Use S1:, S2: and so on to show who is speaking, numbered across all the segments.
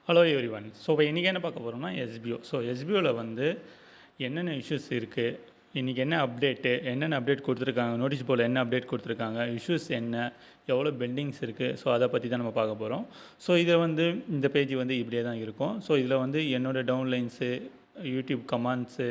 S1: Hello everyone. So இப்போ இன்றைக்கி என்ன பார்க்க போகிறோம்னா எஸ்பிஓ. ஸோ எஸ்பிஓவில் வந்து என்னென்ன இஷ்யூஸ் இருக்குது, இன்றைக்கி என்ன அப்டேட்டு, என்னென்ன அப்டேட் கொடுத்துருக்காங்க, நோட்டீஸ் போர்டில் என்ன அப்டேட் கொடுத்துருக்காங்க, இஷ்யூஸ் என்ன, எவ்வளோ பெண்டிங்ஸ் இருக்குது, ஸோ அதை பற்றி தான் நம்ம பார்க்க போகிறோம். ஸோ இதை வந்து இந்த பேஜ் வந்து இப்படியே தான் இருக்கும். ஸோ இதில் வந்து என்னோடய டவுன்லைன்ஸு, யூடியூப் கமெண்ட்ஸு,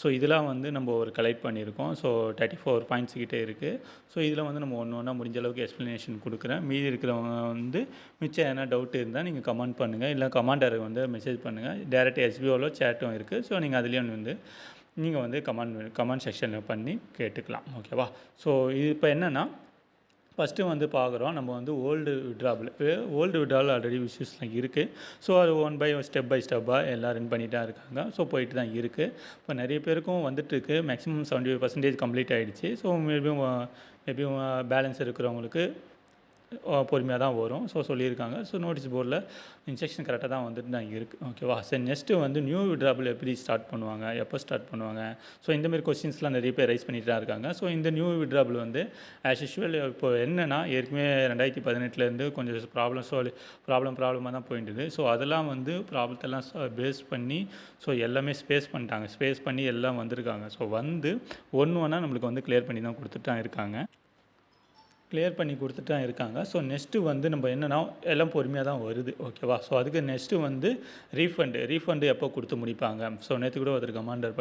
S1: ஸோ இதெல்லாம் வந்து நம்ம ஒரு கலெக்ட் பண்ணியிருக்கோம். ஸோ 34 பாயிண்ட்ஸ் கிட்டே இருக்குது. ஸோ இதில் வந்து நம்ம ஒன்று ஒன்றா முடிஞ்ச அளவுக்கு எக்ஸ்ப்ளனேஷன் கொடுக்குறேன். மீதி இருக்கிறவங்க வந்து மிச்சம் எதனா டவுட் இருந்தால் நீங்கள் கமெண்ட் பண்ணுங்கள், இல்லை கமாண்டருக்கு வந்து மெசேஜ் பண்ணுங்கள். டேரெக்ட் எஸ்பிஓவில் சேட்டும் இருக்குது. ஸோ நீங்கள் அதுலேயும் வந்து நீங்கள் வந்து கமெண்ட் செக்ஷனில் பண்ணி கேட்டுக்கலாம். ஓகேவா? ஸோ இது இப்போ என்னென்னா ஃபஸ்ட்டு வந்து பார்க்குறோம் நம்ம வந்து ஓல்டு விட்ராவல் ஆல்ரெடி இஷ்யூஸ்லாம் இருக்குது. ஸோ அது ஸ்டெப் பை ஸ்டெப்பாக எல்லாம் ரன் பண்ணிட்டு தான் இருக்காங்க. ஸோ போயிட்டு தான் இருக்குது. இப்போ நிறைய பேருக்கும் வந்துட்டுருக்கு. மேக்ஸிமம் 75% கம்ப்ளீட் ஆகிடுச்சு. ஸோ மேபி பேலன்ஸ் இருக்கிறவங்களுக்கு பொறுமையாக தான் வரும். ஸோ சொல்லியிருக்காங்க. ஸோ நோட்டீஸ் போர்டில் இன்ஸ்ட்ரக்ஷன் கரெக்டாக தான் வந்துட்டு தான் இருக்குது. ஓகேவா? சரி, நெக்ஸ்ட்டு வந்து நியூ விட்ராவல் எப்படி ஸ்டார்ட் பண்ணுவாங்க, எப்போ ஸ்டார்ட் பண்ணுவாங்க, ஸோ இந்தமாரி கொஸ்டின்ஸ்லாம் நிறைய பேர் ரைஸ் பண்ணிட்டு தான் இருக்காங்க. ஸோ இந்த நியூ விட்ராவல் வந்து ஆஸ் யூஷுவல் இப்போ என்னென்னா ஏற்கனவே 2018 கொஞ்சம் ப்ராப்ளமாக தான் போயிட்டுது. ஸோ அதெல்லாம் வந்து ப்ராப்ளத்தெல்லாம் பேஸ் பண்ணி ஸோ எல்லாமே ஸ்பேஸ் பண்ணி எல்லாம் வந்திருக்காங்க. ஸோ வந்து ஒன்று நம்மளுக்கு வந்து கிளியர் பண்ணி தான் கொடுத்துட்டு தான் இருக்காங்க. ஸோ நெக்ஸ்ட்டு வந்து நம்ம என்னென்னா எல்லாம் பொறுமையாக தான் வருது. ஓகேவா? ஸோ அதுக்கு நெக்ஸ்ட்டு வந்து ரீஃபண்டு எப்போ கொடுத்து முடிப்பாங்க. ஸோ நேற்று கூட ஒருத்தர் கமெண்ட்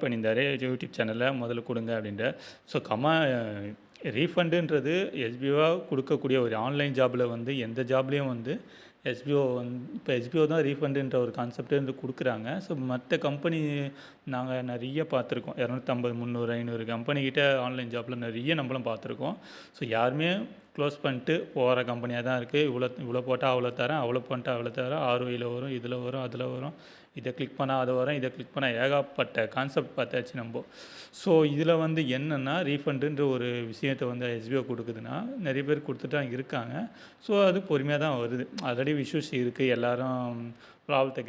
S1: பண்ணியிருந்தார் யூடியூப் சேனலில் முதல்ல கொடுங்க அப்படின்ட்டு. ஸோ ரீஃபண்டுன்றது எஸ்பிஓவாக கொடுக்கக்கூடிய ஒரு ஆன்லைன் ஜாபில் வந்து எந்த ஜாப்லேயும் வந்து எஸ்பிஓ தான் ரீஃபண்டுன்ற ஒரு கான்செப்டே வந்து கொடுக்குறாங்க. ஸோ மற்ற கம்பெனி நாங்கள் நிறைய பார்த்துருக்கோம். 250, 300, 500 கம்பெனிக்கிட்ட ஆன்லைன் ஜாப்பில் நிறைய நம்மளும் பார்த்துருக்கோம். ஸோ யாருமே க்ளோஸ் பண்ணிட்டு போகிற கம்பெனியாக தான் இருக்குது. இவ்வளோ போட்டால் அவ்வளோ தரேன், அவ்வளோ பண்ணிட்டு அவ்வளோ தரேன், ROIயில் வரும், இதில் வரும், அதில் வரும், இதை கிளிக் பண்ணால் அது வரும், இதை கிளிக் பண்ணால் ஏகப்பட்ட கான்செப்ட் பார்த்தாச்சு நம்ம. ஸோ இதில் வந்து என்னென்னா ரீஃபண்டுன்ற ஒரு விஷயத்தை வந்து எஸ்பிஓ கொடுக்குதுன்னா நிறைய பேர் கொடுத்துட்டு தான் இருக்காங்க. ஸோ அது பொறுமையாக தான் வருது. ஆல்ரெடி இஷ்யூஸ் இருக்குது, எல்லோரும் ப்ராப்ளத்தை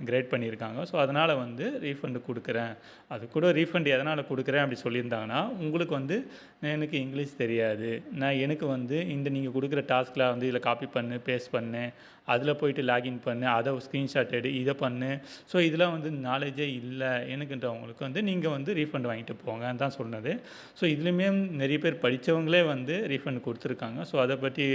S1: கிரேட் பண்ணியிருக்காங்க. ஸோ அதனால் வந்து ரீஃபண்டு கொடுக்குறேன். அது கூட ரீஃபண்ட் எதனால் கொடுக்குறேன் அப்படி சொல்லியிருந்தாங்கன்னா, உங்களுக்கு வந்து எனக்கு இங்கிலீஷ் தெரியாது, எனக்கு வந்து நீங்கள் கொடுக்குற டாஸ்கில் வந்து இதில் காப்பி பண்ணு, பேஸ்ட் பண்ணு, அதில் போய்ட்டு லாகின் பண்ணு, அதை ஸ்க்ரீன்ஷாட் எடு, இதை பண்ணு, ஸோ இதெல்லாம் வந்து நாலேஜே இல்லை எனக்குன்றவங்களுக்கு வந்து நீங்கள் வந்து ரீஃபண்ட் வாங்கிட்டு போங்கன்னு தான் சொன்னது. ஸோ இதுலேயுமே நிறைய பேர் படித்தவங்களே வந்து ரீஃபண்ட் கொடுத்துருக்காங்க. ஸோ அதை பற்றி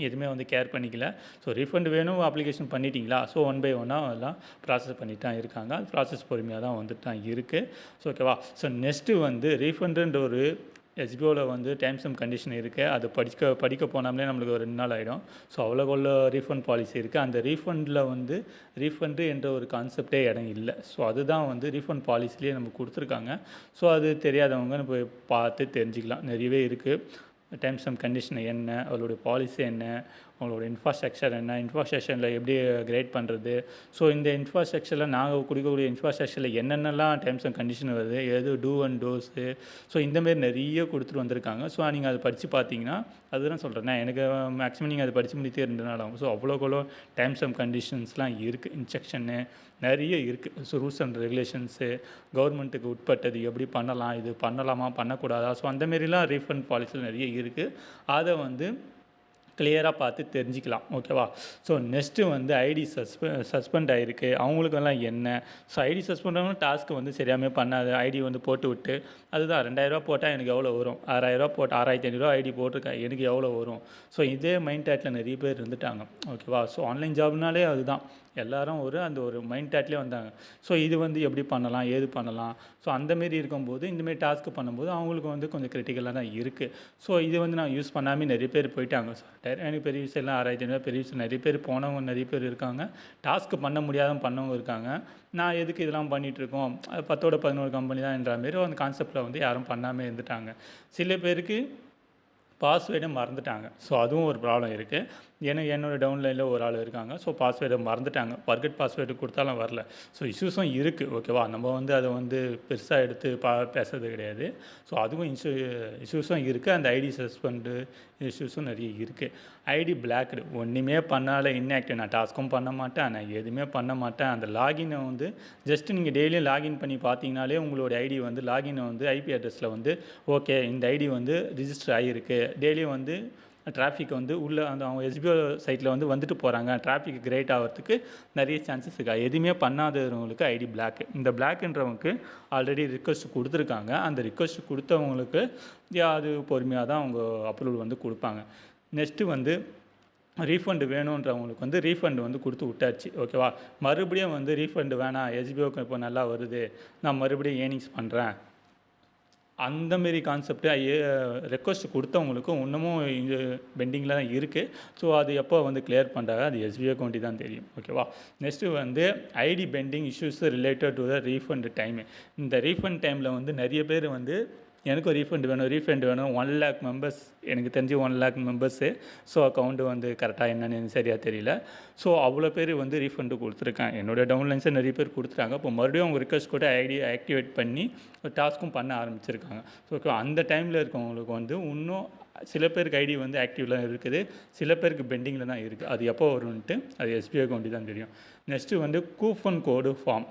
S1: எதுவுமே வந்து கேர் பண்ணிக்கல. ஸோ ரீஃபண்ட் வேணும், அப்ளிகேஷன் பண்ணிட்டீங்களா, ஸோ 1 பை 1 எல்லாம் ப்ராசஸ் பண்ணிட்டு தான் இருக்காங்க. அது ப்ராசஸ் பொறுமையாக தான் வந்துட்டு தான் இருக்குது. ஸோ ஓகேவா? ஸோ நெக்ஸ்ட்டு வந்து ரீஃபண்டுன்ற ஒரு எஸ்பிஓவில் வந்து டேர்ம்ஸ் அண்ட் கண்டிஷன் இருக்குது. அது படிக்க போனாலே நம்மளுக்கு ஒரு 2 நாள் ஆகிடும். ஸோ அவ்வளோக்குள்ள ரீஃபண்ட் பாலிசி இருக்குது. அந்த ரீஃபண்டில் வந்து ரீஃபண்டு என்ற ஒரு கான்செப்டே இடம் இல்லை. ஸோ அதுதான் வந்து ரீஃபண்ட் பாலிசிலேயே நம்ம கொடுத்துருக்காங்க. ஸோ அது தெரியாதவங்க நம்ம பார்த்து தெரிஞ்சுக்கலாம். நிறையவே இருக்குது. டேர்ம்ஸ் அண்ட் கண்டிஷன் என்ன, அவளுடைய பாலிசி என்ன, அவங்களோட இன்ஃப்ராஸ்ட்ரக்சர் என்ன, இன்ஃப்ராஸ்ட்ரக்சரில் எப்படி கிரேட் பண்ணுறது, ஸோ இந்த இன்ஃப்ராஸ்ட்ரக்சரில் நாங்கள் கொடுக்கக்கூடிய இன்ஃப்ராஸ்ட்ரக்சரில் என்னென்னலாம் டேர்ம்ஸ் அண்ட் கண்டிஷன் வருது, எது டூ அண்ட் டோஸு, ஸோ இந்தமாரி நிறைய கொடுத்துட்டு வந்திருக்காங்க. ஸோ நீங்கள் அதை படித்து பார்த்தீங்கன்னா அதுதான் சொல்கிறேன். எனக்கு மேக்ஸிமம் நீங்கள் அதை படித்து முடித்தே 2 நாள் ஆகும். ஸோ அவ்வளோக்குள்ள டேர்ம்ஸ் அண்ட் கண்டிஷன்ஸ்லாம் இருக்குது, இன்ஸ்ட்ரக்ஷன்னு நிறைய இருக்குது. ஸோ ரூல்ஸ் அண்ட் ரெகுலேஷன்ஸு, கவர்மெண்ட்டுக்கு உட்பட்டது எப்படி பண்ணலாம், இது பண்ணலாமா பண்ணக்கூடாதா, ஸோ அந்தமாரிலாம் ரீஃபண்ட் பாலிசியில் நிறைய இருக்குது. அதை வந்து கிளியராக பார்த்து தெரிஞ்சிக்கலாம். ஓகேவா? ஸோ நெக்ஸ்ட்டு வந்து ஐடி சஸ்பெண்ட் ஆகிருக்கு, அவங்களுக்கெல்லாம் என்ன, ஸோ ஐடி சஸ்பெண்ட் ஆகணும், டாஸ்க்கு வந்து சரியாமே பண்ணாது, ஐடி வந்து போட்டு விட்டு அதுதான் 2000 போட்டால் எனக்கு எவ்வளோ வரும், 6000 போட்டு 6500 ஐடி போட்டிருக்கேன், எனக்கு எவ்வளோ வரும். ஸோ இதே மைண்ட் தாட்டில் நிறைய பேர் இருந்துட்டாங்க. ஓகேவா? ஸோ ஆன்லைன் ஜாப்னாலே அதுதான், எல்லோரும் அந்த ஒரு மைண்ட் தாட்லேயே வந்தாங்க. ஸோ இது வந்து எப்படி பண்ணலாம், ஏது பண்ணலாம், ஸோ அந்தமாரி இருக்கும்போது இந்தமாரி டாஸ்க்கு பண்ணும்போது அவங்களுக்கு வந்து கொஞ்சம் கிரிட்டிக்கலாக தான் இருக்குது. ஸோ இது வந்து நான் யூஸ் பண்ணாமல் நிறைய பேர் போயிட்டாங்க. எனக்கு பெரிய விஷயம்லாம் 6500 பெரிய விஷயம், நிறைய பேர் போனவங்க நிறைய பேர் இருக்காங்க, டாஸ்க்கு பண்ண முடியாத பண்ணவங்க இருக்காங்க. நான் எதுக்கு இதெல்லாம் பண்ணிகிட்ருக்கோம், 10ஓட 11 கம்பெனி தான்ன்ற மாரி அந்த கான்செப்டில் வந்து யாரும் பண்ணாமல் இருந்துட்டாங்க. சில பேருக்கு பாஸ்வேர்டை மறந்துட்டாங்க. ஸோ அதுவும் ஒரு ப்ராப்ளம் இருக்குது. என்னோடய டவுன்லைனில் ஒரு ஆள் இருக்காங்க. ஸோ பாஸ்வேர்டை மறந்துட்டாங்க, ஃபர்கெட் பாஸ்வேர்டு கொடுத்தாலும் வரல. ஸோ இஷ்யூஸும் இருக்குது. ஓகேவா? நம்ம வந்து அதை வந்து பெருசாக எடுத்து பேசுறது கிடையாது. ஸோ அதுவும் இஷ்யூஸும் இருக்குது. அந்த ஐடி சஸ்பெண்டு இஷ்யூஸும் நிறைய இருக்குது. ஐடி பிளாக்டு, ஒன்றுமே பண்ணாலே இன்ஆக்டிவ், நான் டாஸ்க்கும் பண்ண மாட்டேன், நான் எதுவுமே பண்ண மாட்டேன். அந்த லாகினை வந்து ஜஸ்ட்டு நீங்கள் டெய்லியும் லாகின் பண்ணி பார்த்தீங்கனாலே உங்களோட ஐடி வந்து லாகினை வந்து ஐபி அட்ரஸில் வந்து ஓகே இந்த ஐடி வந்து ரிஜிஸ்டர் ஆகிருக்கு, டெய்லியும் வந்து டிராஃபிக் வந்து உள்ள அந்த அவங்க எஸ்பிஓ சைட்டில் வந்து வந்துட்டு போகிறாங்க, டிராஃபிக் கிரியேட் ஆகிறதுக்கு நிறைய சான்சஸ் இருக்கா. எதுவுமே பண்ணாதவங்களுக்கு ஐடி பிளாக். இந்த பிளாக்ன்றவங்களுக்கு ஆல்ரெடி ரிக்வஸ்ட் கொடுத்துருக்காங்க. அந்த ரிக்வஸ்ட் கொடுத்தவங்களுக்கு அது பொறுமையாக தான் அவங்க அப்ரூவல் வந்து கொடுப்பாங்க. நெக்ஸ்ட்டு வந்து ரீஃபண்டு வேணுன்றவங்களுக்கு வந்து ரீஃபண்ட் வந்து கொடுத்து விட்டாச்சு. ஓகேவா. மறுபடியும் வந்து ரீஃபண்டு வேணாம், எஸ்பிஓக்கு இப்போ நல்லா வருது, நான் மறுபடியும் ஏர்னிங்ஸ் பண்ணுறேன், அந்தமாரி கான்செப்ட்டு ரெக்வஸ்ட் கொடுத்தவங்களுக்கும் இன்னமும் இது பெண்டிங்கில் தான் இருக்குது. ஸோ அது எப்போ வந்து கிளியர் பண்ணுறாங்க அது எஸ்பிஐ அக்கௌண்ட்டி தான் தெரியும். ஓகேவா. நெக்ஸ்ட்டு வந்து ID pending issues related to the refund time. இந்த ரீஃபண்ட் டைமில் வந்து நிறைய பேர் வந்து எனக்கும் ரீஃபண்ட் வேணும் 1 lakh மெம்பர்ஸ், எனக்கு தெரிஞ்சு 1 lakh மெம்பர்ஸு. ஸோ அக்கௌண்ட்டு வந்து கரெக்டாக என்னென்னு சரியாக தெரியல. ஸோ அவ்வளோ பேர் வந்து ரீஃபண்டு கொடுத்துருக்கேன். என்னோடய டவுன்லைன்ஸை நிறைய பேர் கொடுத்துட்டாங்க. இப்போ மறுபடியும் அவங்க ரிக்வஸ்ட் கூட ஐடி ஆக்டிவேட் பண்ணி டாஸ்க்கும் பண்ண ஆரம்பிச்சிருக்காங்க. ஸோ அந்த டைமில் இருக்கவங்களுக்கு வந்து இன்னும் சில பேருக்கு ஐடி வந்து ஆக்டிவில் இருக்குது, சில பேருக்கு பெண்டிங்கில் தான் இருக்குது. அது எப்போ வரும்ன்ட்டு அது எஸ்பிஐ அக்கௌண்ட்டு தான் தெரியும். நெக்ஸ்ட்டு வந்து கூப்பன் கோடு ஃபார்ம்.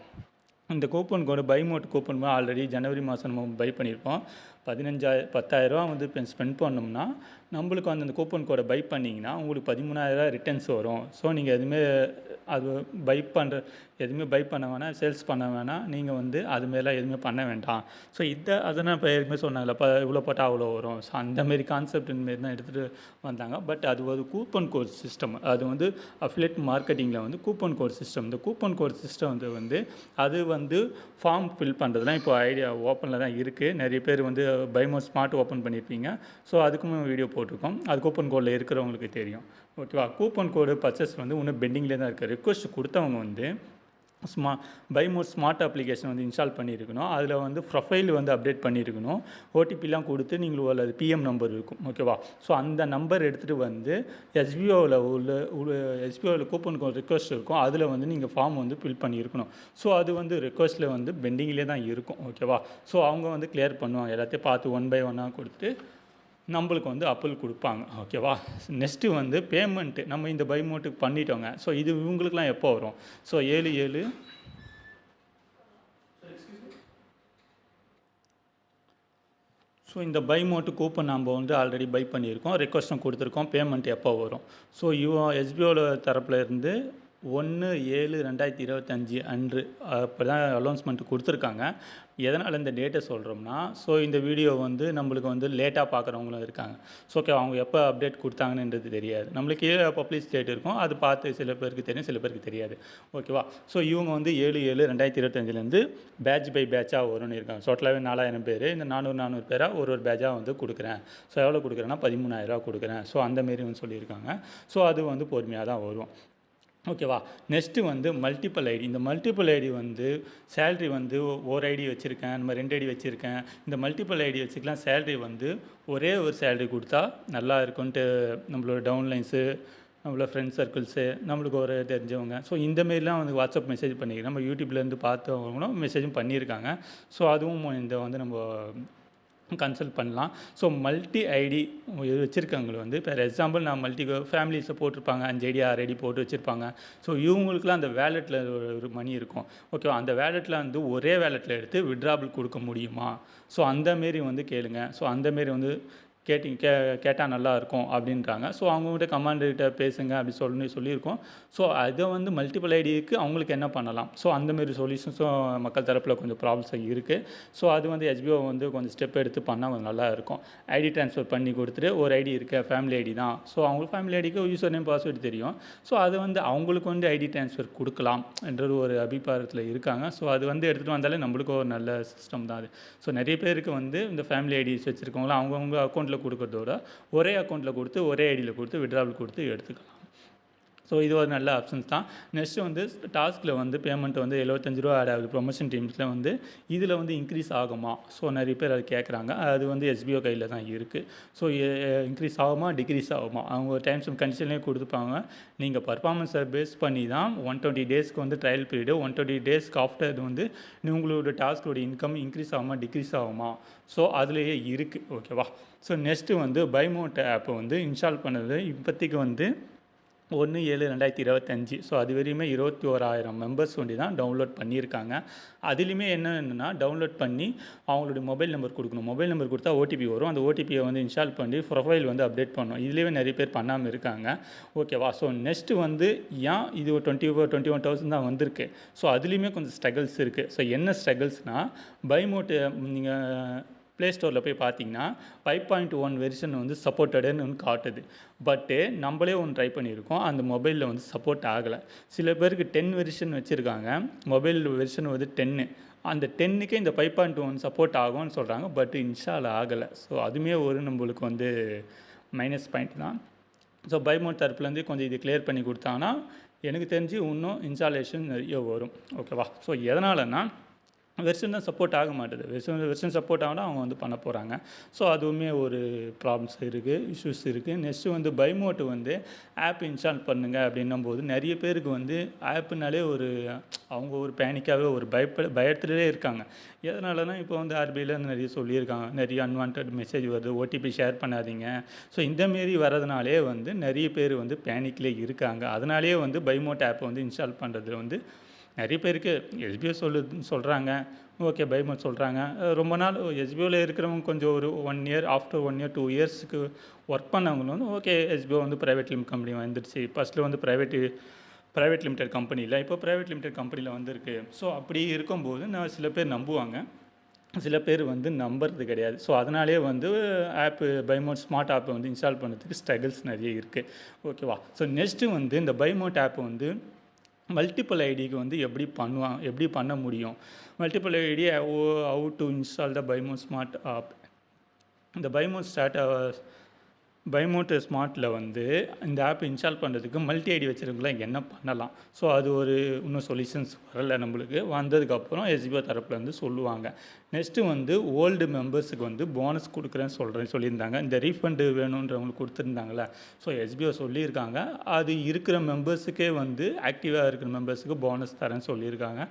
S1: இந்த coupon code by mode coupon already ஜனவரி மாதம் நம்ம பை பண்ணியிருப்போம். 10,000 வந்து இப்போ ஸ்பெண்ட் பண்ணோம்னா நம்மளுக்கு வந்து அந்த கூப்பன் கோடை பை பண்ணிங்கன்னா உங்களுக்கு 13,000 ரிட்டர்ன்ஸ் வரும். ஸோ நீங்கள் எதுவுமே அது எதுவுமே பை பண்ண வேணாம், சேல்ஸ் பண்ண வேணாம், நீங்கள் வந்து அதுமாரிலாம் எதுவுமே பண்ண வேண்டாம். ஸோ அதனால் இப்போ எதுவுமே சொன்னாங்கல்ல, இப்போ இவ்வளோ போட்டால் அவ்வளோ வரும். ஸோ அந்தமாரி கான்செப்ட் இந்தமாரி தான் எடுத்துகிட்டு வந்தாங்க. பட் அது ஒரு கூப்பன் கோட் சிஸ்டம். அது வந்து அஃபிலியேட் மார்க்கெட்டிங்கில் வந்து கூப்பன் கோட் சிஸ்டம். இந்த கூப்பன் கோட் சிஸ்டம் வந்து அது வந்து ஃபார்ம் ஃபில் பண்ணுறதுலாம் இப்போ ஐடியா ஓப்பனில் தான் இருக்குது. நிறைய பேர் வந்து பைமோ ஸ்மார்ட் ஓப்பன் பண்ணியிருப்பீங்க. ஸோ அதுக்குமே வீடியோ போட்டிருக்கோம். அது கூப்பன் கோடில் இருக்கிறவங்களுக்கு தெரியும். ஓகேவா. கூப்பன் கோடு பர்ச்சேஸ் வந்து இன்னும் பெண்டிங்லேயே தான் இருக்குது. ரிக்வஸ்ட் கொடுத்தவங்க வந்து பைமோட் ஸ்மார்ட் அப்ளிகேஷன் வந்து இன்ஸ்டால் பண்ணியிருக்கணும். அதில் வந்து ப்ரொஃபைல் வந்து அப்டேட் பண்ணியிருக்கணும். ஓடிபிலாம் கொடுத்து நீங்கள் அல்லது பிஎம் நம்பர் இருக்கும். ஓகேவா. ஸோ அந்த நம்பர் எடுத்துகிட்டு வந்து எஸ்பிஓவில் கூப்பன் கோட் ரிக்வஸ்ட் இருக்கும். அதில் வந்து நீங்கள் ஃபார்ம் வந்து ஃபில் பண்ணியிருக்கணும். ஸோ அது வந்து ரிக்வஸ்ட்டில் வந்து பெண்டிங்லேயே தான் இருக்கும். ஓகேவா. ஸோ அவங்க வந்து கிளியர் பண்ணுவாங்க. எல்லாத்தையும் பார்த்து 1 by 1 கொடுத்துட்டு நம்மளுக்கு வந்து அப்ரூவல் கொடுப்பாங்க. ஓகேவா. நெக்ஸ்ட்டு வந்து பேமெண்ட்டு நம்ம இந்த பை மோட்டுக்கு பண்ணிட்டோங்க. ஸோ இது இவங்களுக்குலாம் எப்போ வரும்? ஸோ 7/7 ஸோ இந்த பை மோட்டு கூப்பன் நம்ம வந்து ஆல்ரெடி பை பண்ணியிருக்கோம், ரிக்வஸ்ட்டும் கொடுத்துருக்கோம். பேமெண்ட் எப்போ வரும்? ஸோ எஸ்பிஓவில் தரப்பில் இருந்து 1/7/2025 அன்று அப்போ தான் அலௌன்ஸ்மெண்ட் கொடுத்துருக்காங்க. எதனால் இந்த டேட்டை சொல்கிறோம்னா, ஸோ இந்த வீடியோ வந்து நம்மளுக்கு வந்து லேட்டாக பார்க்குறவங்களும் இருக்காங்க. ஸோ ஓகே, அவங்க எப்போ அப்டேட் கொடுத்தாங்கன்றது தெரியாது. நம்மளுக்கு பப்ளிஷ் டேட் இருக்கும், அது பார்த்து சில பேருக்கு தெரியும், சில பேருக்கு தெரியாது. ஓகேவா. ஸோ இவங்க வந்து 7/7/2025 பேட்ச் பை பேட்சாக வரும்னு இருக்காங்க. டோட்டலாகவே 4,000 பேர். இந்த 400 பேராக ஒரு பேட்சாக வந்து கொடுக்குறேன். ஸோ எவ்வளோ கொடுக்குறேன்னா 13,000 கொடுக்குறேன். ஸோ அந்தமாரி வந்து சொல்லியிருக்காங்க. ஸோ அது வந்து பொறுமையாக தான் வரும். ஓகேவா. நெக்ஸ்ட்டு வந்து மல்டிபிள் ஐடி. இந்த மல்டிபிள் ஐடி வந்து சேல்ரி வந்து ஒரு ஐடி வச்சுருக்கேன், நம்ம 2 ஐடி வச்சுருக்கேன். இந்த மல்டிபிள் ஐடி வச்சுக்கலாம். சேல்ரி வந்து ஒரே ஒரு சேல்ரி கொடுத்தா நல்லா இருக்குன்ட்டு நம்மளோட டவுன்லைன்ஸு, நம்மளோட ஃப்ரெண்ட்ஸ் சர்க்கிள்ஸு, நம்மளுக்கு ஒரு தெரிஞ்சவங்க, ஸோ இந்தமாரிலாம் வந்து வாட்ஸ்அப் மெசேஜ் பண்ணிக்கிறேன். நம்ம யூடியூப்லேருந்து பார்த்தவங்களும் மெசேஜும் பண்ணியிருக்காங்க. ஸோ அதுவும் இந்த வந்து நம்ம கன்சல்ட் பண்ணலாம். ஸோ மல்டி ஐடி வச்சுருக்கவங்களை வந்து ஃபார் எக்ஸாம்பிள் நான் ஃபேமிலிஸில் போட்டிருப்பாங்க 5 ஐடி 6 ஐடி போட்டு வச்சுருப்பாங்க. ஸோ இவங்களுக்குலாம் அந்த வேலெட்டில் ஒரு மணி இருக்கும். ஓகேவா. அந்த வேலெட்டில் வந்து ஒரே வேலெட்டில் எடுத்து விட்ராபிள் கொடுக்க முடியுமா? ஸோ அந்தமாரி வந்து கேளுங்க. ஸோ அந்தமாரி வந்து கேட்டால் நல்லாயிருக்கும் அப்படின்றாங்க. ஸோ அவங்ககிட்ட கமாண்டர்கிட்ட பேசுங்க அப்படி சொல்லியிருக்கோம். ஸோ அதை வந்து மல்டிபிள் ஐடிக்கு அவங்களுக்கு என்ன பண்ணலாம்? ஸோ அந்தமாரி சொல்யூஷன்ஸும் மக்கள் தரப்பில் கொஞ்சம் ப்ராப்ளம்ஸ் இருக்குது. ஸோ அது வந்து எஸ்பிஓ வந்து கொஞ்சம் ஸ்டெப் எடுத்து பண்ணால் கொஞ்சம் நல்லா இருக்கும். ஐடி ட்ரான்ஸ்ஃபர் பண்ணி கொடுத்துட்டு ஒரு ஐடி இருக்க ஃபேமிலி ஐடி தான். ஸோ அவங்களுக்கு ஃபேமிலி ஐடிக்கு யூசர் நேம் பாஸ்வேர்டு தெரியும். ஸோ அது வந்து அவங்களுக்கு வந்து ஐடி ட்ரான்ஸ்ஃபர் கொடுக்கலாம் என்றது ஒரு அபிப்பிராயத்தில் இருக்காங்க. ஸோ அது வந்து எடுத்துகிட்டு வந்தாலே நம்மளுக்கு ஒரு நல்ல சிஸ்டம் தான் அது. ஸோ நிறைய பேருக்கு வந்து இந்த ஃபேமிலி ஐடிஸ் வச்சுருக்கவங்களாம் அவங்கவுங்க அக்கௌண்ட்டில் கொடுக்கறதோட ஒரே அக்கௌண்ட்டில் கொடுத்து ஒரே ஐடியில் கொடுத்து விட்ராவல் கொடுத்து எடுத்துக்கலாம். ஸோ இது ஒரு நல்ல ஆப்ஷன்ஸ் தான். நெக்ஸ்ட்டு வந்து டாஸ்கில் வந்து பேமெண்ட் வந்து ₹75 ஆட் ஆகுது ப்ரொமோஷன் டீம்ஸில் வந்து. இதில் வந்து இன்க்ரீஸ் ஆகுமா? ஸோ நிறைய பேர் அது கேட்குறாங்க. அது வந்து எஸ்பிஓ கையில் தான் இருக்குது. ஸோ இன்க்ரீஸ் ஆகுமா டிக்ரீஸ் ஆகுமா? அவங்க டைம்ஸ் அண்ட் கண்டிஷன்லேயே கொடுத்துப்பாங்க. நீங்கள் பர்ஃபார்மன்ஸை பேஸ் பண்ணி தான் 120 டேஸ்க்கு வந்து ட்ரையல் பீரியடு, 120 டேஸ்க்கு ஆஃப்டர் இது வந்து உங்களோட டாஸ்கோட இன்கம் இன்க்ரீஸ் ஆகுமா டிக்ரீஸ் ஆகுமா? ஸோ அதுலேயே இருக்குது. ஓகேவா. ஸோ நெக்ஸ்ட்டு வந்து பைமோட் ஆப்பை வந்து இன்ஸ்டால் பண்ணது இப்போதைக்கு வந்து 1/7/2025. ஸோ அது வரையுமே 21,000 மெம்பர்ஸ் ஒண்டி தான் டவுன்லோட் பண்ணியிருக்காங்க. அதுலேயுமே என்னன்னா டவுன்லோட் பண்ணி அவங்களுடைய மொபைல் நம்பர் கொடுக்கணும். மொபைல் நம்பர் கொடுத்தா ஓடிபி வரும். அந்த ஓடிபியை வந்து இன்ஸ்டால் பண்ணி ப்ரொஃபைல் வந்து அப்டேட் பண்ணணும். இதுலேயே நிறைய பேர் பண்ணாமல் இருக்காங்க. ஓகேவா? ஸோ நெக்ஸ்ட்டு வந்து ஏன் இது 21,000 தான் வந்திருக்கு. ஸோ அதுலேயுமே கொஞ்சம் ஸ்ட்ரகிள்ஸ் இருக்குது. ஸோ என்ன ஸ்ட்ரகிள்ஸ்னால் பைமோட்டு நீங்கள் ப்ளே ஸ்டோரில் போய் பார்த்தீங்கன்னா 5.1 வெர்ஷன் வந்து சப்போர்ட்டடுன்னு காட்டுது. பட்டு நம்மளே ஒன்று ட்ரை பண்ணியிருக்கோம். அந்த மொபைலில் வந்து சப்போர்ட் ஆகலை. சில பேருக்கு 10 வெர்ஷன் வச்சுருக்காங்க. மொபைல் வெர்ஷன் வந்து 10. அந்த 10க்கே இந்த 5.1 சப்போர்ட் ஆகும்னு சொல்கிறாங்க. பட் இன்ஸ்டால் ஆகலை. ஸோ அதுவுமே ஒரு நம்மளுக்கு வந்து மைனஸ் பாயிண்ட் தான். ஸோ பைமோட் தரப்புலேருந்து கொஞ்சம் இது கிளியர் பண்ணி கொடுத்தாங்கன்னா எனக்கு தெரிஞ்சு இன்னும் இன்ஸ்டாலேஷன் நிறைய வரும். ஓகேவா? ஸோ எதனாலன்னா வெர்ஷன் தான் சப்போர்ட் ஆக மாட்டுது. வெர்ஷன் சப்போர்ட் ஆகினா அவங்க வந்து பண்ண போகிறாங்க. ஸோ அதுவுமே ஒரு ப்ராப்ளம்ஸ் இருக்குது, இஷ்யூஸ் இருக்குது. நெக்ஸ்ட்டு வந்து பைமோட்டு வந்து ஆப் இன்ஸ்டால் பண்ணுங்கள் அப்படின்னும்போது நிறைய பேருக்கு வந்து ஆப்புனாலே ஒரு அவங்க ஒரு பேனிக்காகவே ஒரு பயத்திலே இருக்காங்க. எதனாலனா இப்போ வந்து ஆர்பிஐயில் நிறைய சொல்லியிருக்காங்க, நிறைய அன்வான்ட் மெசேஜ் வருது, ஓடிபி ஷேர் பண்ணாதீங்க. ஸோ இந்தமாரி வரதுனாலே வந்து நிறைய பேர் வந்து பேனிக்லேயே இருக்காங்க. அதனாலேயே வந்து பைமோட் ஆப்பை வந்து இன்ஸ்டால் பண்ணுறதுல வந்து நிறைய பேருக்கு எஸ்பிஓ சொல்கிறாங்க. ஓகே, பைமோட் சொல்கிறாங்க. ரொம்ப நாள் எஸ்பிஓவில் இருக்கிறவங்க கொஞ்சம் ஒரு 1 இயர் ஆஃப்டர் 1 இயர் 2 இயர்ஸுக்கு ஒர்க் பண்ணவங்களும் வந்து ஓகே எஸ்பிஓ வந்து ப்ரைவேட் லிமிட் கம்பெனி வந்துடுச்சு. ஃபஸ்ட்டில் வந்து ப்ரைவேட் லிமிடெட் கம்பெனியில் இப்போ ப்ரைவேட் லிமிடெட் கம்பெனியில் வந்திருக்கு. ஸோ அப்படி இருக்கும்போது நான் சில பேர் நம்புவாங்க, சில பேர் வந்து நம்புறது கிடையாது. ஸோ அதனாலே வந்து பைமோட் ஸ்மார்ட் ஆப்பை வந்து இன்ஸ்டால் பண்ணுறதுக்கு ஸ்ட்ரகிள்ஸ் நிறைய இருக்குது. ஓகேவா? ஸோ நெக்ஸ்ட்டு வந்து இந்த பைமோட் ஆப்பை வந்து மல்டிபிள் ஐடிக்கு வந்து எப்படி பண்ண முடியும்? Multiple ID how to install the bymote smart app. இந்த பைமோட் ஸ்மார்ட்டில் வந்து இந்த ஆப் இன்ஸ்டால் பண்ணுறதுக்கு மல்டி ஐடி வச்சுருக்கலாம் என்ன பண்ணலாம்? ஸோ அது ஒரு இன்னும் சொல்யூஷன்ஸ் வரலை நம்மளுக்கு. வந்ததுக்கப்புறம் எஸ்பிஓ தரப்புலேருந்து சொல்லுவாங்க. நெக்ஸ்ட்டு வந்து ஓல்டு மெம்பர்ஸுக்கு வந்து போனஸ் கொடுக்குறேன்னு சொல்லியிருந்தாங்க. இந்த ரீஃபண்டு வேணுன்றவங்களுக்கு கொடுத்துருந்தாங்களே. ஸோ எஸ்பிஓ சொல்லியிருக்காங்க, அது இருக்கிற மெம்பர்ஸுக்கே வந்து ஆக்டிவாக இருக்கிற மெம்பர்ஸுக்கு போனஸ் தரேன்னு சொல்லியிருக்காங்க.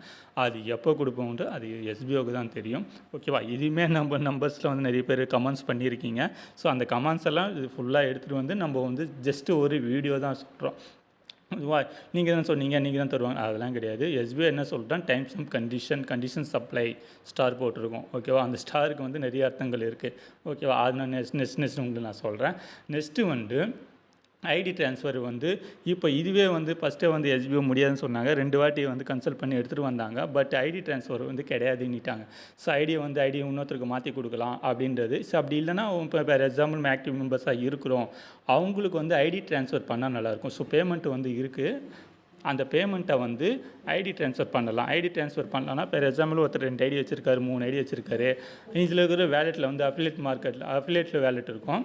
S1: அது எப்போ கொடுப்போம்ன்ட்டு அது எஸ்பிஓக்கு தான் தெரியும். ஓகேவா? இதுவுமே நம்ம நம்பர்ஸில் வந்து நிறைய பேர் கமெண்ட்ஸ் பண்ணியிருக்கீங்க. ஸோ அந்த கமெண்ட்ஸ் எல்லாம் இது ஃபுல்லாக எடுத்துகிட்டு வந்து நம்ம வந்து ஜஸ்ட்டு ஒரு வீடியோ தான் சொல்கிறோம். இதுவா நீங்கள் தான் சொன்னீங்க, நீங்கள் தான் தருவாங்க, அதெல்லாம் கிடையாது. எஸ்பிஐ என்ன சொல்லிட்டான், times and condition supply star போட்டிருக்கோம். ஓகேவா? அந்த ஸ்டாருக்கு வந்து நிறைய அர்த்தங்கள் இருக்குது. ஓகேவா? அது நான் நெக்ஸ்ட் உங்களுக்கு நான் சொல்கிறேன். நெக்ஸ்ட்டு வந்து ஐடி ட்ரான்ஸ்ஃபர் வந்து இப்போ இதுவே வந்து ஃபஸ்ட்டே வந்து எஸ்பிஓ முடியாதுன்னு சொன்னாங்க. 2 வாட்டி வந்து கன்சல்ட் பண்ணி எடுத்துகிட்டு வந்தாங்க. பட் ஐடி ட்ரான்ஸ்ஃபர் வந்து கிடையாதுன்னுட்டாங்க. ஸோ ஐடியை இன்னொருத்தருக்கு மாற்றி கொடுக்கலாம் அப்படின்றது. ஸோ அப்படி இல்லைனா இப்போ ஃபார் எக்ஸாம்பிள் நம்ம ஆக்டிவ் மெம்பர்ஸாக இருக்கிறோம், அவங்களுக்கு வந்து ஐடி ட்ரான்ஸ்ஃபர் பண்ணால் நல்லாயிருக்கும். ஸோ பேமெண்ட் வந்து இருக்குது. அந்த பேமெண்ட்டை வந்து ஐடி ட்ரான்ஸ்ஃபர் பண்ணலாம். ஐடி ட்ரான்ஸ்ஃபர் பண்ணலான்னா ஃபார் எக்ஸாம்பிள் ஒருத்தர் 2 ஐடி வச்சுருக்காரு, 3 ஐடி வச்சுருக்காரு. இதில் இருக்கிற வேலெட்டில் வந்து அஃபிலியேட்டில் வேலெட் இருக்கும்,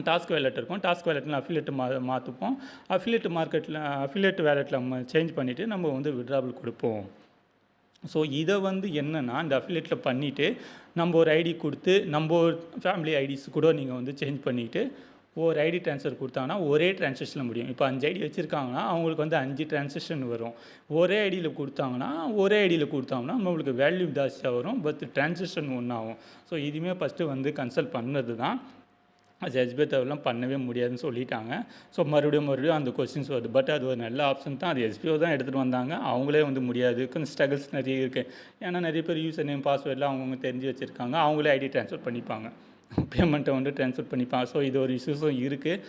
S1: டாஸ்க் வேலெட் இருக்கும். டாஸ்க் வேலெட்டில் மாற்றுப்போம். அஃபிலியேட் வேலெட்டில் நம்ம சேஞ்ச் பண்ணிவிட்டு நம்ம வந்து விட்ராவல் கொடுப்போம். ஸோ இதை வந்து என்னென்னா இந்த அஃபிலியேட்டில் பண்ணிவிட்டு நம்ம ஒரு ஐடி கொடுத்து நம்ம ஃபேமிலி ஐடிஸ் கூட நீங்கள் வந்து சேஞ்ச் பண்ணிவிட்டு ஒரு ஐடி ட்ரான்ஸ்ஃபர் கொடுத்தாங்கன்னா ஒரே ட்ரான்சாக்ஷனில் முடியும். இப்போ 5 ஐடி வச்சுருக்காங்கன்னா அவங்களுக்கு வந்து 5 ட்ரான்சாக்ஷன் வரும். ஒரே ஐடியில் கொடுத்தாங்கன்னா நம்மளுக்கு வேல்யூ ஜாஸ்தியாக வரும், பட் ட்ரான்சாக்ஷன் ஒன்றாகும். ஸோ இதுவுமே ஃபஸ்ட்டு வந்து கன்சல்ட் பண்ணது தான். அது எஸ்பிஐ தவிரலாம் பண்ணவே முடியாதுன்னு சொல்லிட்டாங்க. ஸோ மறுபடியும் அந்த கொஸ்டின்ஸ் வருது. பட் அது ஒரு நல்ல ஆப்ஷன் தான். அது எஸ்பிஓ தான் எடுத்துகிட்டு வந்தாங்க. அவங்களே வந்து முடியாது. கொஞ்சம் ஸ்ட்ரகிள்ஸ் நிறைய இருக்குது. ஏன்னா நிறைய பேர் யூசர் நேம் பாஸ்வேர்டெலாம் அவங்கவுங்க தெரிஞ்சு வச்சுருக்காங்க. அவங்களே ஐடி ட்ரான்ஸ்ஃபர் பண்ணிப்பாங்க, பேமெண்ட்டை வந்து ட்ரான்ஸ்ஃபர் பண்ணிப்பாங்க. ஸோ இது ஒரு இஷ்யூஸும் இருக்குது.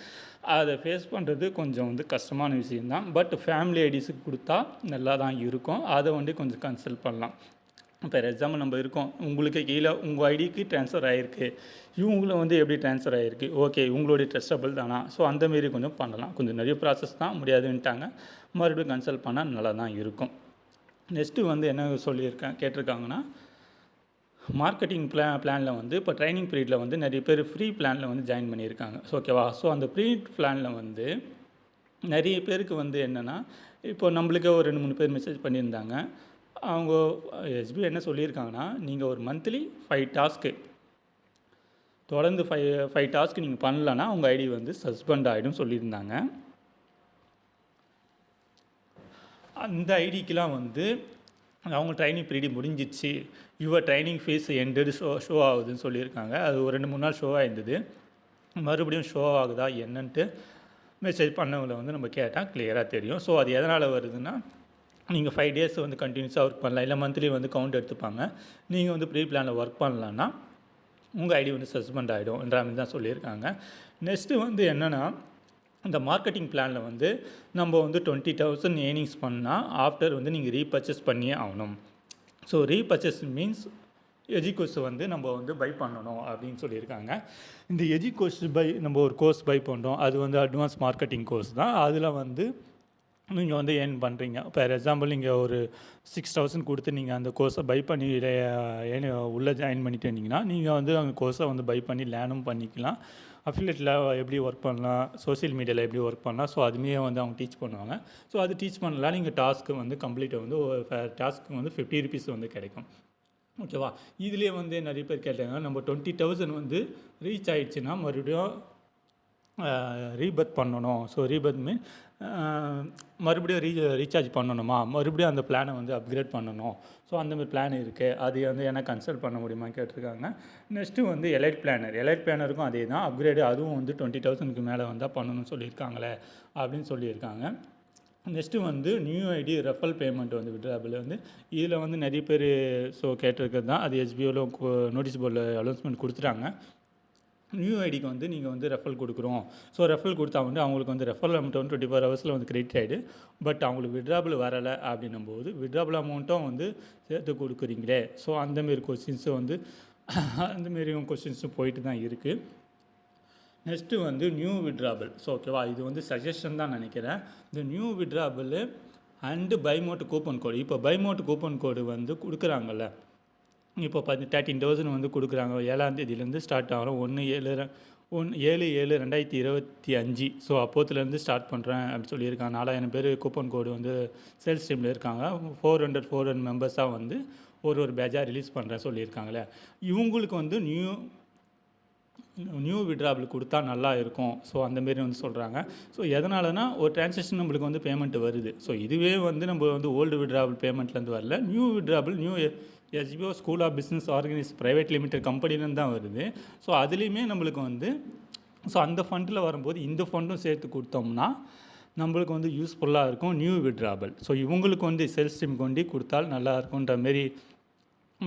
S1: அதை ஃபேஸ் பண்ணுறது கொஞ்சம் வந்து கஷ்டமான விஷயந்தான். பட் ஃபேமிலி ஐடிஸுக்கு கொடுத்தா நல்லா தான் இருக்கும். அதை வந்து கொஞ்சம் கன்சல்ட் பண்ணலாம். ஃபார் எக்ஸாம்பிள் நம்ம இருக்கோம், உங்களுக்கு கீழே உங்கள் ஐடிக்கு ட்ரான்ஸ்ஃபர் ஆகிருக்கு, இவங்களும் வந்து எப்படி ட்ரான்ஸ்ஃபர் ஆகிருக்கு, ஓகே இவங்களுடைய ட்ரஸ்டபிள் தானா? ஸோ அந்தமாரி கொஞ்சம் பண்ணலாம். கொஞ்சம் நிறைய ப்ராசஸ் தான், முடியாதுன்ட்டாங்க. மறுபடியும் கன்சல்ட் பண்ணால் நல்லா தான் இருக்கும். நெக்ஸ்ட்டு வந்து என்ன கேட்டிருக்காங்கன்னா மார்க்கெட்டிங் பிளானில் வந்து இப்போ ட்ரைனிங் பீரியடில் வந்து நிறைய பேர் ஃப்ரீ பிளானில் வந்து ஜாயின் பண்ணியிருக்காங்க. ஓகேவா? ஸோ அந்த ஃப்ரீ பிளானில் வந்து நிறைய பேருக்கு வந்து என்னென்னா இப்போ நம்மளுக்கே ஒரு 2-3 பேர் மெசேஜ் பண்ணியிருந்தாங்க. அவங்க எஸ்பிஐ என்ன சொல்லியிருக்காங்கன்னா, நீங்கள் ஒரு மந்த்லி 5 டாஸ்க்கு தொடர்ந்து 5 டாஸ்க்கு நீங்கள் பண்ணலன்னா உங்கள் ஐடி வந்து சஸ்பெண்ட் ஆகிடும் சொல்லியிருந்தாங்க. அந்த ஐடிக்கெலாம் வந்து அவங்க ட்ரைனிங் பீரியட் முடிஞ்சிச்சு, your training fees ended show ஆகுதுன்னு சொல்லியிருக்காங்க. அது ஒரு 2-3 நாள் ஷோ ஆகிருந்தது. மறுபடியும் ஷோ ஆகுதா என்னன்ட்டு மெசேஜ் பண்ணவங்கள வந்து நம்ம கேட்டால் கிளியராக தெரியும். ஸோ அது எதனால் வருதுன்னா, நீங்கள் 5 டேஸ் வந்து கண்டினியூஸாக ஒர்க் பண்ணலாம். இல்லை மந்த்லி வந்து கவுண்ட் எடுத்துப்பாங்க. நீங்கள் வந்து ப்ரீ பிளானில் ஒர்க் பண்ணலன்னா உங்கள் ஐடி வந்து சஸ்பெண்ட் ஆகிடும்ன்ற மாதிரி தான் சொல்லியிருக்காங்க. நெக்ஸ்ட்டு வந்து என்னென்னா, இந்த மார்க்கெட்டிங் பிளானில் வந்து நம்ம வந்து 20,000 ஏர்னிங்ஸ் பண்ணால் ஆஃப்டர் வந்து நீங்கள் ரீபர்ச்சேஸ் பண்ணியே ஆகணும். ஸோ ரீபர்ச்சேஸ் மீன்ஸ் எஜிகோர்ஸ் வந்து நம்ம வந்து பை பண்ணணும் அப்படின்னு சொல்லியிருக்காங்க. இந்த எஜிகோர்ஸ் நம்ம ஒரு கோர்ஸ் பை பண்ணுறோம். அது வந்து அட்வான்ஸ் மார்க்கெட்டிங் கோர்ஸ் தான். அதில் வந்து நீங்கள் வந்து ஏர்ன் பண்ணுறீங்க. ஃபார் எக்ஸாம்பிள் நீங்கள் ஒரு 6,000 கொடுத்து நீங்கள் அந்த கோர்ஸை பை பண்ணி உள்ளே ஜாயின் பண்ணிட்டு இருந்தீங்கன்னா, நீங்கள் வந்து அந்த கோர்ஸை வந்து பை பண்ணி லேர்னும் பண்ணிக்கலாம். அஃபிலியேட்டில் எப்படி ஒர்க் பண்ணலாம், சோஷியல் மீடியாவில் எப்படி ஒர்க் பண்ணலாம், ஸோ அதுமே வந்து அவங்க டீச் பண்ணுவாங்க. ஸோ அது டீச் பண்ணலாம். நீங்கள் டாஸ்க்கு வந்து கம்ப்ளீட்டை வந்து டாஸ்க்கு வந்து 50 ருபீஸ் வந்து கிடைக்கும். ஓகேவா? இதுலேயே வந்து நிறைய பேர் கேட்டாங்க, நம்ம 20,000 வந்து ரீச் ஆகிடுச்சுன்னா மறுபடியும் ரீபர்த் பண்ணணும். ஸோ ரீபர்த் மீன் மறுபடியும் ரீசார்ஜ் பண்ணணுமா, மறுபடியும் அந்த பிளானை வந்து அப்கிரேட் பண்ணணும். ஸோ அந்தமாதிரி பிளான் இருக்குது. அது வந்து என்ன கன்சல்ட் பண்ண முடியுமான்னு கேட்டிருக்காங்க. நெக்ஸ்ட்டு வந்து எலைட் பிளானருக்கும் அதே தான் அப்கிரேடு. அதுவும் வந்து 20,000க்கு மேலே வந்தால் பண்ணணும்னு சொல்லியிருக்காங்களே அப்படின்னு சொல்லியிருக்காங்க. நெக்ஸ்ட்டு வந்து நியூ ஐடி ரெஃபரல் பேமெண்ட் வந்து விட்ராபிள் வந்து இதில் வந்து நிறைய பேர் கேட்டிருக்கிறது தான். அது எஸ்பிஓவில் நோட்டீஸ் போர்டில் அனௌன்ஸ்மெண்ட் கொடுத்துட்டாங்க. நியூ ஐடிக்கு வந்து நீங்கள் வந்து ரெஃபரல் கொடுக்குறோம். ஸோ ரெஃபரல் கொடுத்தா வந்து அவங்களுக்கு வந்து ரெஃபரல் அமௌண்ட் வந்து 24 ஹவர்ஸில் வந்து கிரெடிட் ஆகிடு. பட் அவங்களுக்கு விட்ராபிள் வரலை அப்படின்னும்போது விட்ராபிள் அமௌண்ட்டும் வந்து சேர்த்து கொடுக்குறீங்களே. ஸோ அந்தமாரி கொஸ்டின்ஸும் வந்து அந்தமாரியும் கொஸ்டின்ஸும் போயிட்டு தான் இருக்குது. நெக்ஸ்ட்டு வந்து நியூ விட்ராபிள். ஸோ ஓகேவா, இது வந்து சஜஷன் தான் நினைக்கிறேன். இந்த நியூ விட்ராபிள் அண்டு பைமோட் கூப்பன் கோடு. இப்போ பைமோட் கூப்பன் கோடு வந்து கொடுக்குறாங்கல்ல, இப்போ 13,000 வந்து கொடுக்குறாங்க. 7ஆம் தேதியிலேருந்து ஸ்டார்ட் ஆகிறோம். 1/7/2025. ஸோ அப்போத்துலேருந்து ஸ்டார்ட் பண்ணுறேன் அப்படின்னு சொல்லியிருக்காங்க. 4,000 பேர் கூப்பன் கோடு வந்து சேல்ஸ் டீமில் இருக்காங்க. 400 மெம்பர்ஸாக வந்து ஒரு பேட்சாக ரிலீஸ் பண்ணுறேன் சொல்லியிருக்காங்களே. இவங்களுக்கு வந்து நியூ விட்ராபிள் கொடுத்தா நல்லா இருக்கும். ஸோ அந்தமாரி வந்து சொல்கிறாங்க. ஸோ எதனாலனா ஒரு டிரான்சாக்ஷன் நம்மளுக்கு வந்து பேமெண்ட் வருது. ஸோ இதுவே வந்து நம்ம வந்து ஓல்டு விட்ராபிள் பேமெண்ட்லேருந்து வரல. New withdrawable new SPO school of business organise private limited கம்பெனிலேருந்து தான் வருது. ஸோ அதுலேயுமே நம்மளுக்கு வந்து அந்த ஃபண்டில் வரும்போது இந்த ஃபண்டும் சேர்த்து கொடுத்தோம்னா நம்மளுக்கு வந்து யூஸ்ஃபுல்லாக இருக்கும் நியூ விட்ராபிள். ஸோ இவங்களுக்கு வந்து சேல்ஸ் டீம் கொண்டு கொடுத்தால் நல்லா இருக்குன்ற மாரி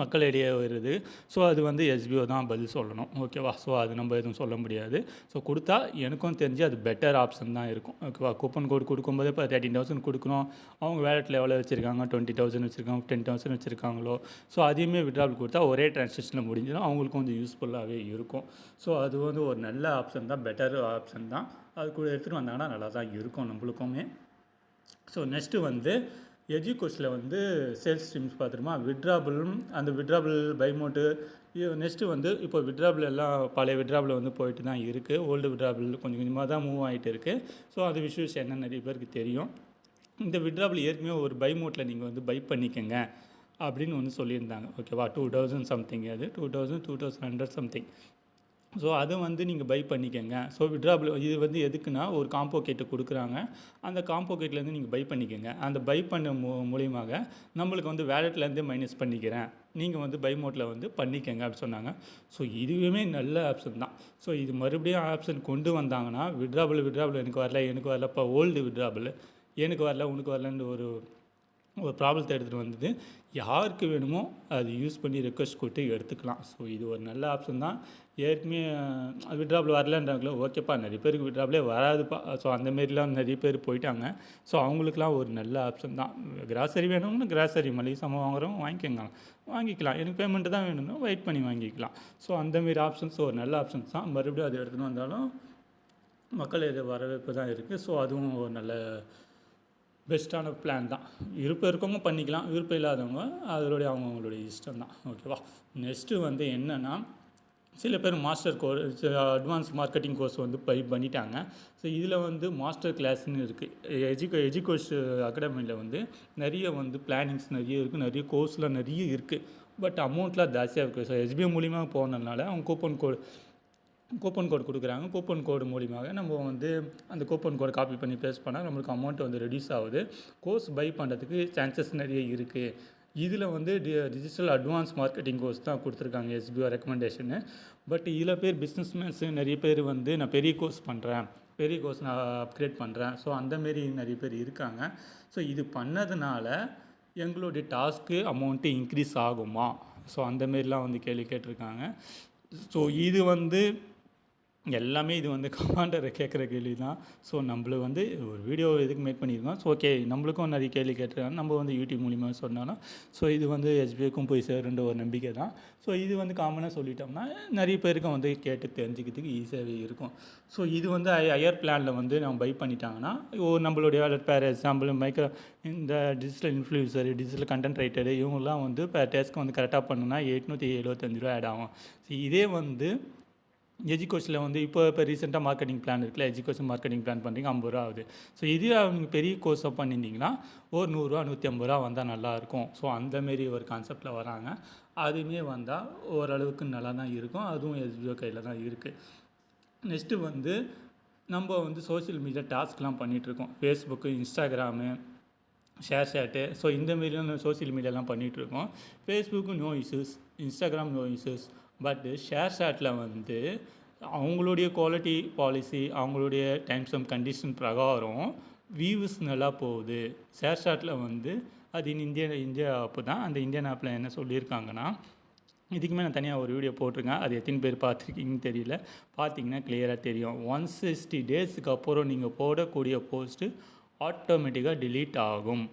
S1: மக்களிடையே வருது. ஸோ அது வந்து எஸ்பிஓ தான் பதில் சொல்லணும். ஓகேவா? ஸோ அது நம்ம எதுவும் சொல்ல முடியாது. ஸோ கொடுத்தா எனக்கும் தெரிஞ்சு அது பெட்டர் ஆப்ஷன் தான் இருக்கும். ஓகேவா? கூப்பன் கோடு கொடுக்கும்போது இப்போ 13,000 கொடுக்கணும். அவங்க வேலெட்டில் எவ்வளோ வச்சுருக்காங்க, 20,000 வச்சுருக்காங்க, 10,000 வச்சுருக்காங்களோ. ஸோ அதையுமே விட்ராபிள் கொடுத்தா ஒரே டிரான்சாக்ஷனில் முடிஞ்சிடும். அவங்களுக்கும் கொஞ்சம் யூஸ்ஃபுல்லாகவே இருக்கும். ஸோ அது வந்து ஒரு நல்ல ஆப்ஷன் தான், பெட்டர் ஆப்ஷன் தான். அது கூட எடுத்துகிட்டு வந்தாங்கன்னா நல்லா தான் இருக்கும் நம்மளுக்குமே. ஸோ நெக்ஸ்ட்டு வந்து எஜிகோர்ஸில் வந்து சேல்ஸ் ஸ்ட்ரீம்ஸ் பார்த்துருமா, விட்ராபிளும் அந்த விட்ராபிள் பைமோட்டு. நெக்ஸ்ட்டு வந்து இப்போ விட்ராபிள் எல்லாம் பழைய விட்ராபிள் வந்து போயிட்டு தான் இருக்குது. ஓல்டு விட்ராபிள் கொஞ்சம் கொஞ்சமாக தான் மூவ் ஆகிட்டு இருக்குது. ஸோ அது விஷயம் என்ன நிறைய பேருக்கு தெரியும். இந்த விட்ராபிள் ஏற்கனவே ஒரு பைமோட்டில் நீங்கள் வந்து பை பண்ணிக்கங்க அப்படின்னு வந்து சொல்லியிருந்தாங்க. ஓகேவா? 2,000 சம்திங், அது 2,000 2,100 சம்திங். ஸோ அதை வந்து நீங்கள் பை பண்ணிக்கங்க. ஸோ விட்ராபிள் இது வந்து எதுக்குன்னா ஒரு காம்போ கிட்டு கொடுக்குறாங்க. அந்த காம்போ கிட்லேருந்து நீங்கள் பை பண்ணிக்கங்க. அந்த பை பண்ண மூலியமாக நம்மளுக்கு வந்து வேலெட்லேருந்தே மைனஸ் பண்ணிக்கிறேன், நீங்கள் வந்து பை மோட்டில் வந்து பண்ணிக்கங்க அப்படின்னு சொன்னாங்க. ஸோ இதுவுமே நல்ல ஆப்ஷன் தான். ஸோ இது மறுபடியும் ஆப்ஷன் கொண்டு வந்தாங்கன்னா விட்ராபிள் எனக்கு வரல இப்போ ஓல்டு விட்ராபிள் எனக்கு வரல உனக்கு வரலன்னு ஒரு ப்ராப்ளத்தை எடுத்துகிட்டு வந்தது. யாருக்கு வேணுமோ அது யூஸ் பண்ணி ரெக்வஸ்ட் கொடுத்து எடுத்துக்கலாம். ஸோ இது ஒரு நல்ல ஆப்ஷன் தான். ஏற்கனவே விட்ராபிள் வரலன்றாங்களோ, ஓகேப்பா நிறைய பேருக்கு விட்ராபிளே வராதுப்பா. ஸோ அந்தமாரிலாம் நிறைய பேர் போயிட்டாங்க. ஸோ அவங்களுக்குலாம் ஒரு நல்ல ஆப்ஷன் தான். கிராசரி வேணும்னு கிராசரி மளிகை சாமான் வாங்குறவங்க வாங்கிக்கலாம். எனக்கு பேமெண்ட்டு தான் வேணும்னா வெயிட் பண்ணி வாங்கிக்கலாம். ஸோ அந்தமாரி ஆப்ஷன்ஸ் ஒரு நல்ல ஆப்ஷன்ஸ் தான். மறுபடியும் அது எடுத்துகிட்டு வந்தாலும் மக்கள் இது வரவேற்பு தான் இருக்குது. ஸோ அதுவும் ஒரு நல்ல பெஸ்ட்டான பிளான் தான். விருப்பம் இருக்கவங்க பண்ணிக்கலாம், விருப்பம் இல்லாதவங்க அதனுடைய அவங்களுடைய இஷ்டம் தான். ஓகேவா? நெக்ஸ்ட்டு வந்து என்னென்னா, சில பேர் master course advance marketing course வந்து பை பண்ணிட்டாங்க. ஸோ இதில் வந்து மாஸ்டர் கிளாஸ்ன்னு இருக்குது. எஜிகோர்ஸ் அகாடமியில் வந்து நிறைய வந்து பிளானிங்ஸ் நிறைய இருக்குது, நிறைய கோர்ஸ்லாம் நிறைய இருக்குது. பட் அமௌண்ட்லாம் ஜாஸ்தியாக இருக்குது. ஸோ எஸ்பிஐ மூலிமா போனதுனால அவங்க கூப்பன் கோடு கொடுக்குறாங்க. கூப்பன் கோடு மூலியமாக நம்ம வந்து அந்த கூப்பன் கோடை காப்பி பண்ணி பேஸ்ட் பண்ணால் நம்மளுக்கு அமௌண்ட் வந்து ரெடியூஸ் ஆகுது. கோர்ஸ் பை பண்ணுறதுக்கு சான்சஸ் நிறைய இருக்குது. இதில் வந்து டிஜிட்டல் அட்வான்ஸ் மார்க்கெட்டிங் கோர்ஸ் தான் கொடுத்துருக்காங்க எஸ்பிஓ ரெக்கமெண்டேஷனு. பட் இதில் பேர் பிஸ்னஸ்மேன்ஸு நிறைய பேர் வந்து நான் பெரிய கோர்ஸ் பண்ணுறேன், பெரிய கோர்ஸ் நான் அப்கிரேட் பண்ணுறேன். ஸோ அந்தமாரி நிறைய பேர் இருக்காங்க. ஸோ இது பண்ணதுனால எங்களுடைய டாஸ்க்கு அமௌண்ட்டு இன்க்ரீஸ் ஆகுமா? ஸோ அந்தமாரிலாம் வந்து கேள்வி கேட்டிருக்காங்க. ஸோ இது வந்து எல்லாமே இது வந்து கமாண்டரை கேட்குற கேள்வி தான். ஸோ நம்மளுக்கு வந்து ஒரு வீடியோ எதுக்கு மேக் பண்ணியிருக்கோம். ஸோ ஓகே, நம்மளுக்கும் நிறைய கேள்வி கேட்டிருக்காங்க. நம்ம வந்து யூடியூப் மூலிமா சொன்னாலும் ஸோ இது வந்து எஸ்பிஐக்கும் போய் சேருன்ற ஒரு நம்பிக்கை தான். ஸோ இது வந்து காமனாக சொல்லிட்டோம்னா நிறைய பேருக்கு வந்து கேட்டு தெரிஞ்சுக்கிறதுக்கு ஈஸியாகவே இருக்கும். ஸோ இது வந்து ஹையர் பிளானில் வந்து நம்ம பை பண்ணிட்டாங்கன்னா நம்மளுடைய பேர் எக்ஸாம்பிள் இந்த digital influencer, digital content writer இவங்கெல்லாம் வந்து டேஸ்க்கு வந்து கரெக்டாக பண்ணுன்னா ₹875 ஆட் ஆகும். ஸோ இதே வந்து எஜுகேஷனில் வந்து இப்போ ரீசெண்டாக மார்க்கெட்டிங் பிளான் இருக்குல்ல, எஜுகேஷன் மார்க்கெட்டிங் பிளான் பண்ணுறீங்க ₹50 ஆகுது. ஸோ இதே அவங்க பெரிய கோர்ஸாக பண்ணியிருந்தீங்கன்னா ஒரு ₹100 ₹150 வந்தால் நல்லாயிருக்கும். ஸோ அந்தமாரி ஒரு கான்செப்டில் வராங்க. அதுவுமே வந்தால் ஓரளவுக்கு நல்லா தான் இருக்கும். அதுவும் எஸ்பிஓ கையில் தான் இருக்குது. நெக்ஸ்ட்டு வந்து நம்ம வந்து சோஷியல் மீடியா டாஸ்க்லாம் பண்ணிகிட்ருக்கோம். Facebook, Instagram, ShareChat. ஸோ இந்தமாரிலாம் சோஷியல் மீடியாலாம் பண்ணிகிட்ருக்கோம். Facebook no issues, Instagram no issues. But ஷேர்சாட்டில் வந்து அவங்களுடைய குவாலிட்டி பாலிசி, அவங்களுடைய டேர்ம்ஸ் அண்ட் கண்டிஷன் பிரகாரம் வியூஸ் நல்லா போகுது. ஷேர்சாட்டில் வந்து அது இந்தியா ஆப்பு தான். அந்த இந்தியன் ஆப்பில் என்ன சொல்லியிருக்காங்கன்னா, இதுக்குமே நான் தனியாக ஒரு வீடியோ போட்டிருக்கேன். அது எத்தனை பேர் பார்த்துருக்கீங்கன்னு தெரியல. பார்த்தீங்கன்னா கிளியராக தெரியும். 160 டேஸுக்கு அப்புறம் நீங்கள் போடக்கூடிய போஸ்ட்டு ஆட்டோமேட்டிக்காக டிலீட் ஆகும்.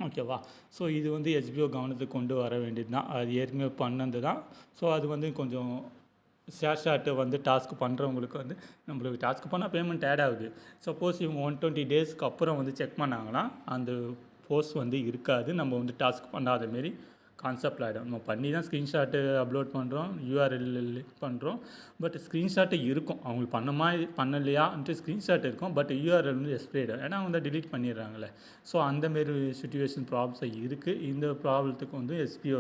S1: ஓகேவா? ஸோ இது வந்து எஸ்பிஓ கவனத்துக்கு கொண்டு வர வேண்டியது தான். அது ஏற்கனவே பண்ணது தான். ஸோ அது வந்து கொஞ்சம் ஷேர்சாட்டு வந்து டாஸ்க் பண்ணுறவங்களுக்கு வந்து நம்மளுக்கு டாஸ்க் பண்ணால் பேமெண்ட் ஆட் ஆகுது. சப்போஸ் இவங்க 120 டேஸ்க்கு அப்புறம் வந்து செக் பண்ணாங்கன்னா அந்த போஸ்ட் வந்து இருக்காது. நம்ம வந்து டாஸ்க் பண்ணாத மாரி கான்செப்ட் ஆகிடும். நம்ம பண்ணி தான் ஸ்க்ரீன்ஷாட்டு அப்லோட் பண்ணுறோம், யூஆர்எல் லிங்க் பண்ணுறோம். பட் ஸ்க்ரீன்ஷாட்டு இருக்கும். அவங்களுக்கு பண்ணலையான்ட்டு ஸ்க்ரீன்ஷாட் இருக்கும். பட் யூஆர்எல் வந்து எக்ஸ்பைர்டு. ஏன்னா வந்து டிலீட் பண்ணிடுறாங்களே. ஸோ அந்தமாரி சுச்சுவேஷன் ப்ராப்ளம்ஸ் இருக்குது. இந்த ப்ராப்ளத்துக்கு வந்து எஸ்பிஓ